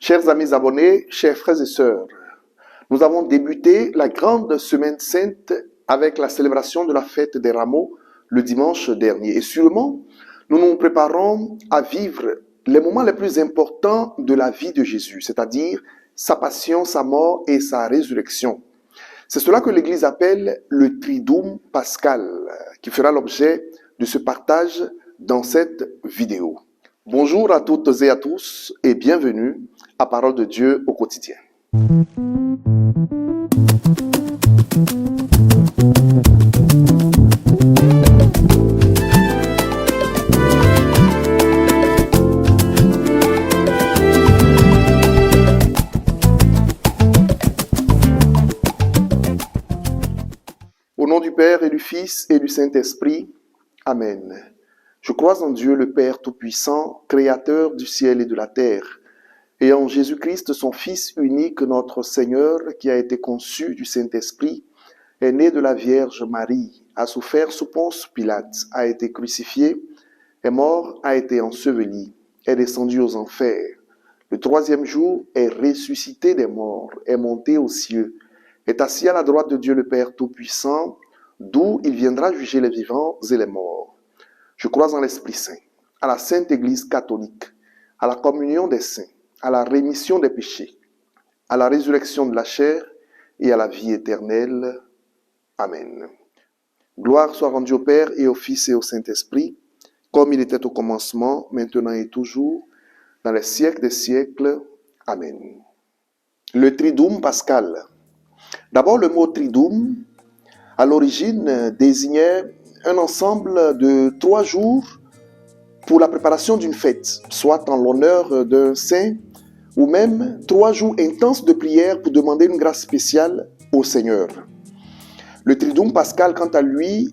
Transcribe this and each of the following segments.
Chers amis abonnés, chers frères et sœurs, nous avons débuté la grande semaine sainte avec la célébration de la fête des rameaux le dimanche dernier. Et sûrement, nous nous préparons à vivre les moments les plus importants de la vie de Jésus, c'est-à-dire sa passion, sa mort et sa résurrection. C'est cela que l'Église appelle le Triduum pascal, qui fera l'objet de ce partage dans cette vidéo. Bonjour à toutes et à tous et bienvenue à Parole de Dieu au quotidien. Au nom du Père et du Fils et du Saint-Esprit, Amen. Je crois en Dieu le Père Tout-Puissant, Créateur du ciel et de la terre, et en Jésus-Christ, son Fils unique, notre Seigneur, qui a été conçu du Saint-Esprit, est né de la Vierge Marie, a souffert sous Ponce Pilate, a été crucifié, est mort, a été enseveli, est descendu aux enfers. Le troisième jour est ressuscité des morts, est monté aux cieux, est assis à la droite de Dieu le Père Tout-Puissant, d'où il viendra juger les vivants et les morts. Je crois en l'Esprit Saint, à la Sainte Église catholique, à la communion des saints, à la rémission des péchés, à la résurrection de la chair et à la vie éternelle. Amen. Gloire soit rendue au Père et au Fils et au Saint-Esprit, comme il était au commencement, maintenant et toujours, dans les siècles des siècles. Amen. Le Triduum pascal. D'abord, le mot Triduum, à l'origine, désignait un ensemble de 3 jours pour la préparation d'une fête, soit en l'honneur d'un saint, ou même 3 jours intenses de prière pour demander une grâce spéciale au Seigneur. Le Triduum pascal, quant à lui,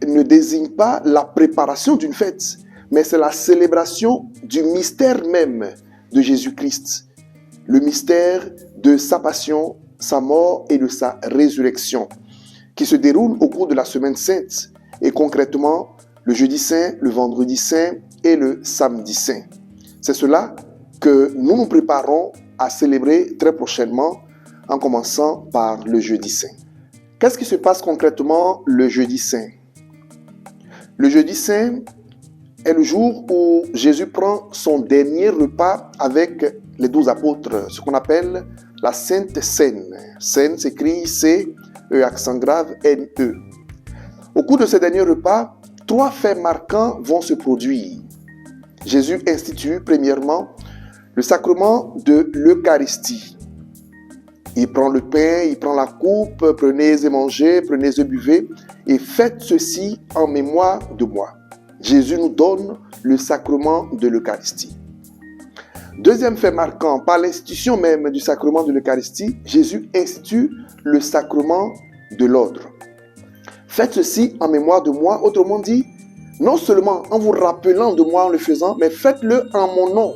ne désigne pas la préparation d'une fête, mais c'est la célébration du mystère même de Jésus-Christ, le mystère de sa passion, sa mort et de sa résurrection, qui se déroule au cours de la semaine sainte, et concrètement le jeudi saint, le vendredi saint et le samedi saint. C'est cela que nous nous préparons à célébrer très prochainement, en commençant par le jeudi saint. Qu'est-ce qui se passe concrètement le jeudi saint? Le jeudi saint est le jour où Jésus prend son dernier repas avec les 12 apôtres, ce qu'on appelle la Sainte Seine. Seine s'écrit C-E accent grave N-E. Au cours de ce dernier repas, 3 faits marquants vont se produire. Jésus institue premièrement le sacrement de l'Eucharistie. Il prend le pain, il prend la coupe, prenez et mangez, prenez et buvez, et faites ceci en mémoire de moi. Jésus nous donne le sacrement de l'Eucharistie. Deuxième fait marquant, par l'institution même du sacrement de l'Eucharistie, Jésus institue le sacrement de l'ordre. Faites ceci en mémoire de moi, autrement dit, non seulement en vous rappelant de moi en le faisant, mais faites-le en mon nom.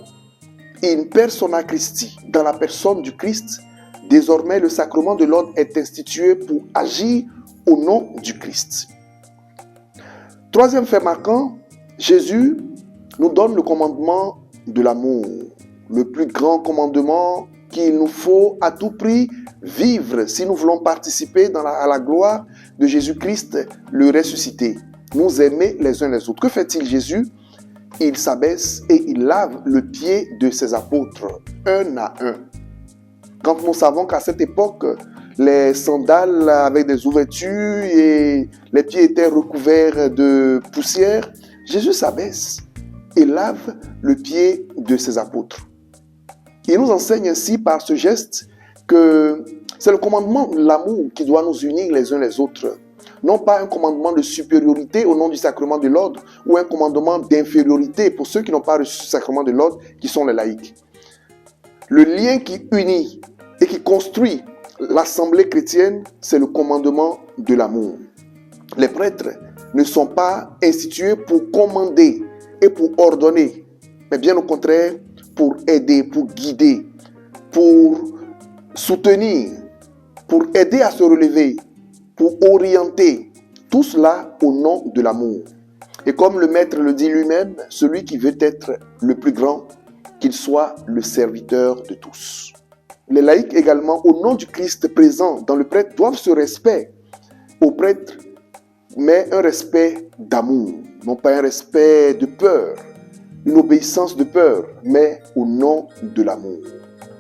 In persona Christi, dans la personne du Christ, désormais le sacrement de l'ordre est institué pour agir au nom du Christ. Troisième fait marquant, Jésus nous donne le commandement de l'amour, le plus grand commandement qu'il nous faut à tout prix vivre si nous voulons participer à la gloire de Jésus-Christ, le ressuscité. Nous aimer les uns les autres. Que fait-il Jésus? Il s'abaisse et il lave le pied de ses apôtres, un à un. Quand nous savons qu'à cette époque, les sandales avec des ouvertures et les pieds étaient recouverts de poussière, Jésus s'abaisse et lave le pied de ses apôtres. Il nous enseigne ainsi par ce geste que c'est le commandement de l'amour qui doit nous unir les uns les autres. Non pas un commandement de supériorité au nom du sacrement de l'ordre ou un commandement d'infériorité pour ceux qui n'ont pas reçu le sacrement de l'ordre, qui sont les laïcs. Le lien qui unit et qui construit l'assemblée chrétienne, c'est le commandement de l'amour. Les prêtres ne sont pas institués pour commander et pour ordonner, mais bien au contraire, pour aider, pour guider, pour soutenir, pour aider à se relever, pour orienter. Tout cela au nom de l'amour. Et comme le Maître le dit lui-même, celui qui veut être le plus grand qu'il soit le serviteur de tous. Les laïcs également, au nom du Christ présent dans le prêtre, doivent ce respect au prêtre, mais un respect d'amour, non pas un respect de peur, une obéissance de peur, mais au nom de l'amour.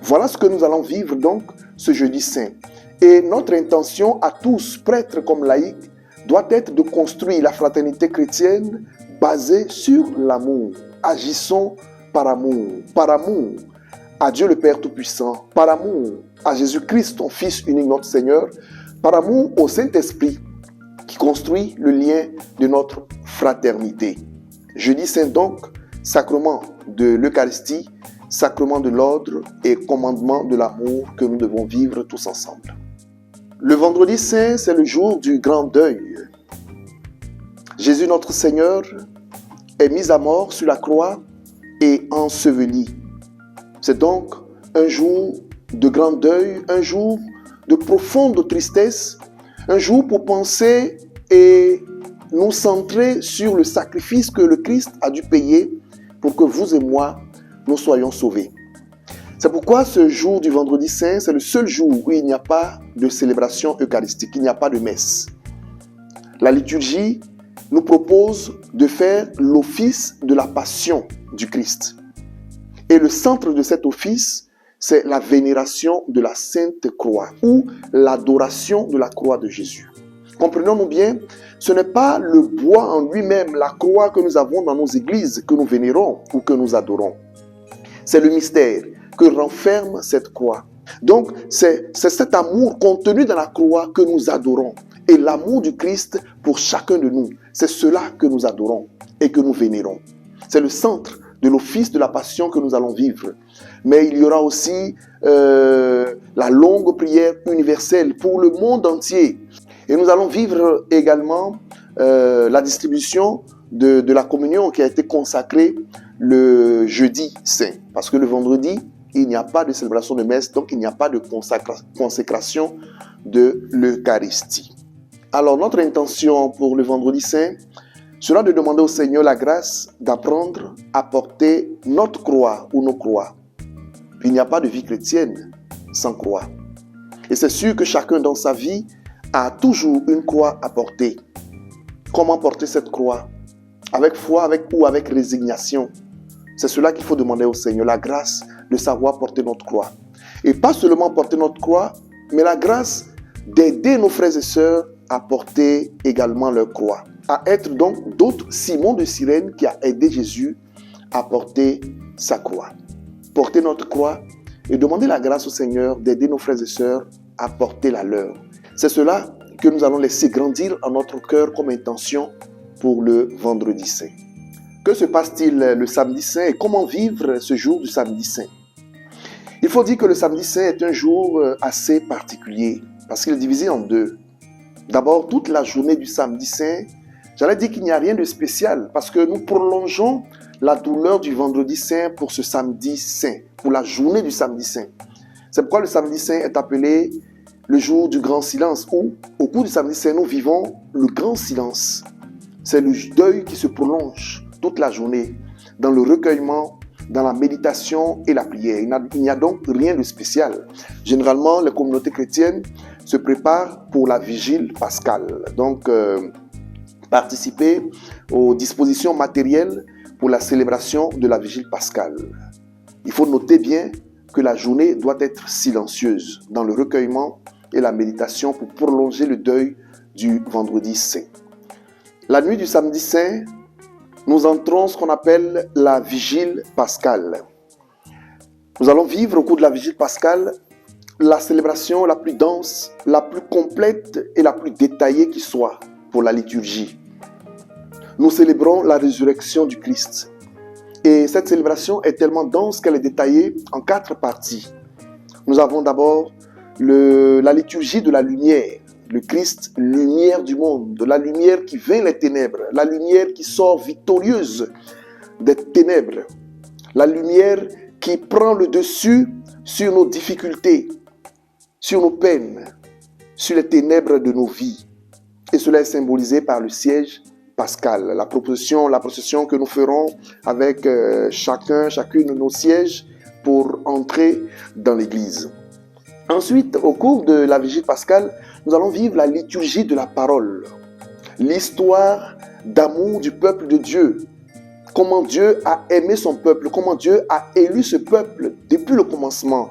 Voilà ce que nous allons vivre donc ce jeudi saint. Et notre intention à tous, prêtres comme laïcs, doit être de construire la fraternité chrétienne basée sur l'amour. Agissons par amour à Dieu le Père Tout-Puissant, par amour à Jésus-Christ, ton Fils unique, notre Seigneur, par amour au Saint-Esprit qui construit le lien de notre fraternité. Jeudi saint donc, sacrement de l'Eucharistie, sacrement de l'ordre et commandement de l'amour que nous devons vivre tous ensemble. Le vendredi saint, c'est le jour du grand deuil. Jésus notre Seigneur est mis à mort sur la croix et enseveli. C'est donc un jour de grand deuil, un jour de profonde tristesse, un jour pour penser et nous centrer sur le sacrifice que le Christ a dû payer pour que vous et moi, nous soyons sauvés. C'est pourquoi ce jour du vendredi saint, c'est le seul jour où il n'y a pas de célébration eucharistique, il n'y a pas de messe. La liturgie nous propose de faire l'office de la passion du Christ. Et le centre de cet office, c'est la vénération de la Sainte Croix ou l'adoration de la croix de Jésus. Comprenons-nous bien, ce n'est pas le bois en lui-même, la croix que nous avons dans nos églises, que nous vénérons ou que nous adorons. C'est le mystère que renferme cette croix. Donc, c'est cet amour contenu dans la croix que nous adorons. Et l'amour du Christ pour chacun de nous, c'est cela que nous adorons et que nous vénérons. C'est le centre de l'office de la passion que nous allons vivre. Mais il y aura aussi la longue prière universelle pour le monde entier. Et nous allons vivre également la distribution de la communion qui a été consacrée le jeudi saint. Parce que le vendredi, il n'y a pas de célébration de messe, donc il n'y a pas de consécration de l'Eucharistie. Alors notre intention pour le vendredi saint sera de demander au Seigneur la grâce d'apprendre à porter notre croix ou nos croix. Il n'y a pas de vie chrétienne sans croix. Et c'est sûr que chacun dans sa vie a toujours une croix à porter. Comment porter cette croix? Avec foi, avec résignation. C'est cela qu'il faut demander au Seigneur, la grâce de savoir porter notre croix. Et pas seulement porter notre croix, mais la grâce d'aider nos frères et sœurs à porter également leur croix. À être donc d'autres Simon de Cyrène qui a aidé Jésus à porter sa croix. Porter notre croix et demander la grâce au Seigneur d'aider nos frères et sœurs à porter la leur. C'est cela que nous allons laisser grandir en notre cœur comme intention pour le vendredi saint. Que se passe-t-il le samedi saint et comment vivre ce jour du samedi saint? Il faut dire que le samedi saint est un jour assez particulier parce qu'il est divisé en deux. D'abord, toute la journée du samedi saint, j'allais dire qu'il n'y a rien de spécial parce que nous prolongeons la douleur du vendredi saint pour ce samedi saint, pour la journée du samedi saint. C'est pourquoi le samedi saint est appelé le jour du grand silence où, au cours du samedi saint, nous vivons le grand silence. C'est le deuil qui se prolonge toute la journée dans le recueillement, dans la méditation et la prière. Il n'y a donc rien de spécial. Généralement, les communautés chrétiennes se préparent pour la vigile pascale. Donc, participer aux dispositions matérielles pour la célébration de la vigile pascale. Il faut noter bien que la journée doit être silencieuse dans le recueillement et la méditation pour prolonger le deuil du vendredi saint. La nuit du samedi saint, nous entrons ce qu'on appelle la vigile pascale. Nous allons vivre au cours de la vigile pascale la célébration la plus dense, la plus complète et la plus détaillée qui soit pour la liturgie. Nous célébrons la résurrection du Christ. Et cette célébration est tellement dense qu'elle est détaillée en 4 parties. Nous avons d'abord la liturgie de la lumière. Le Christ, lumière du monde, la lumière qui vainc les ténèbres, la lumière qui sort victorieuse des ténèbres, la lumière qui prend le dessus sur nos difficultés, sur nos peines, sur les ténèbres de nos vies. Et cela est symbolisé par le siège pascale, la procession que nous ferons avec chacune de nos sièges pour entrer dans l'église. Ensuite, au cours de la vigile pascale, nous allons vivre la liturgie de la parole, l'histoire d'amour du peuple de Dieu, comment Dieu a aimé son peuple, comment Dieu a élu ce peuple depuis le commencement.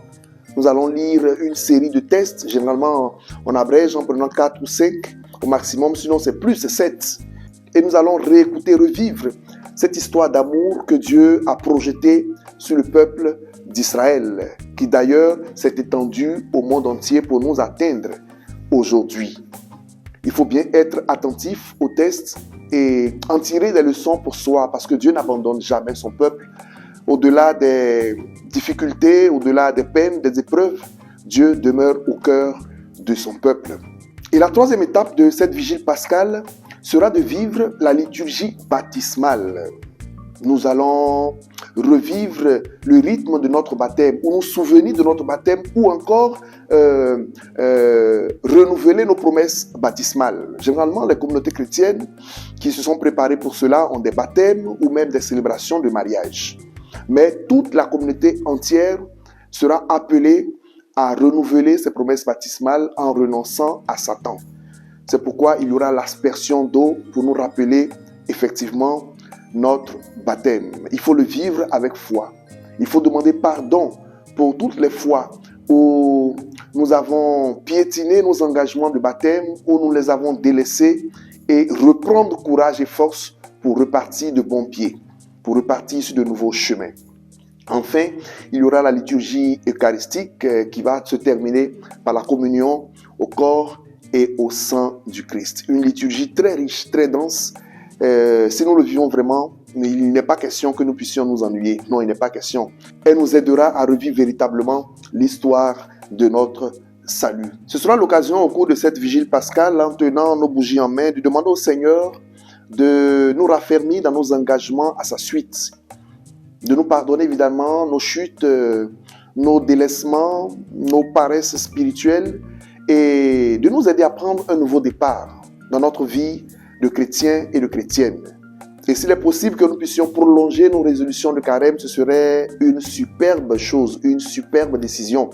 Nous allons lire une série de textes, généralement on abrège en prenant 4 ou 5 au maximum, sinon c'est plus, c'est 7. Et nous allons réécouter, revivre cette histoire d'amour que Dieu a projetée sur le peuple d'Israël, qui d'ailleurs s'est étendue au monde entier pour nous atteindre aujourd'hui. Il faut bien être attentif aux textes et en tirer des leçons pour soi, parce que Dieu n'abandonne jamais son peuple. Au-delà des difficultés, au-delà des peines, des épreuves, Dieu demeure au cœur de son peuple. Et la troisième étape de cette vigile pascale sera de vivre la liturgie baptismale. Nous allons revivre le rythme de notre baptême, ou nous souvenir de notre baptême, ou encore renouveler nos promesses baptismales. Généralement, les communautés chrétiennes qui se sont préparées pour cela ont des baptêmes ou même des célébrations de mariage. Mais toute la communauté entière sera appelée à renouveler ses promesses baptismales en renonçant à Satan. C'est pourquoi il y aura l'aspersion d'eau pour nous rappeler effectivement notre baptême. Il faut le vivre avec foi. Il faut demander pardon pour toutes les fois où nous avons piétiné nos engagements de baptême, où nous les avons délaissés, et reprendre courage et force pour repartir de bon pied, pour repartir sur de nouveaux chemins. Enfin, il y aura la liturgie eucharistique qui va se terminer par la communion au corps et au sang du Christ. Une liturgie très riche, très dense. Si nous le vivons vraiment, il n'est pas question que nous puissions nous ennuyer. Non, il n'est pas question. Elle nous aidera à revivre véritablement l'histoire de notre salut. Ce sera l'occasion au cours de cette vigile pascale, en tenant nos bougies en main, de demander au Seigneur de nous raffermir dans nos engagements à sa suite, de nous pardonner évidemment nos chutes, nos délaissements, nos paresses spirituelles, et de nous aider à prendre un nouveau départ dans notre vie de chrétiens et de chrétiennes. Et s'il est possible que nous puissions prolonger nos résolutions de carême, ce serait une superbe chose, une superbe décision.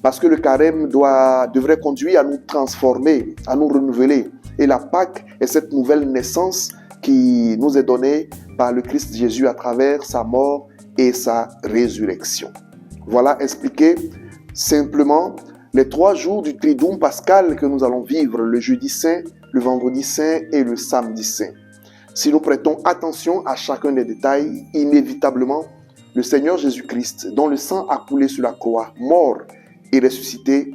Parce que le carême devrait conduire à nous transformer, à nous renouveler. Et la Pâque est cette nouvelle naissance qui nous est donnée par le Christ Jésus à travers sa mort et sa résurrection. Voilà expliqué simplement les 3 jours du Triduum pascal que nous allons vivre, le jeudi saint, le vendredi saint et le samedi saint. Si nous prêtons attention à chacun des détails, inévitablement, le Seigneur Jésus-Christ, dont le sang a coulé sur la croix, mort et ressuscité,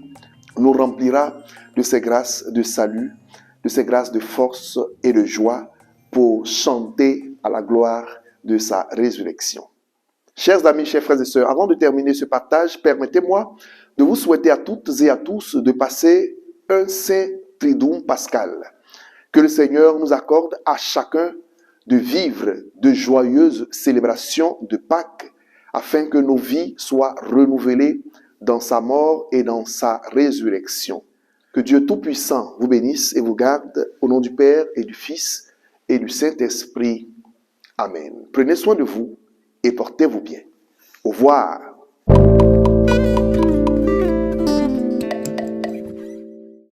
nous remplira de ses grâces de salut, de ses grâces de force et de joie pour chanter à la gloire de sa résurrection. Chers amis, chers frères et sœurs, avant de terminer ce partage, permettez-moi de vous souhaiter à toutes et à tous de passer un saint Triduum pascal. Que le Seigneur nous accorde à chacun de vivre de joyeuses célébrations de Pâques, afin que nos vies soient renouvelées dans sa mort et dans sa résurrection. Que Dieu Tout-Puissant vous bénisse et vous garde au nom du Père et du Fils et du Saint-Esprit. Amen. Prenez soin de vous et portez-vous bien. Au revoir.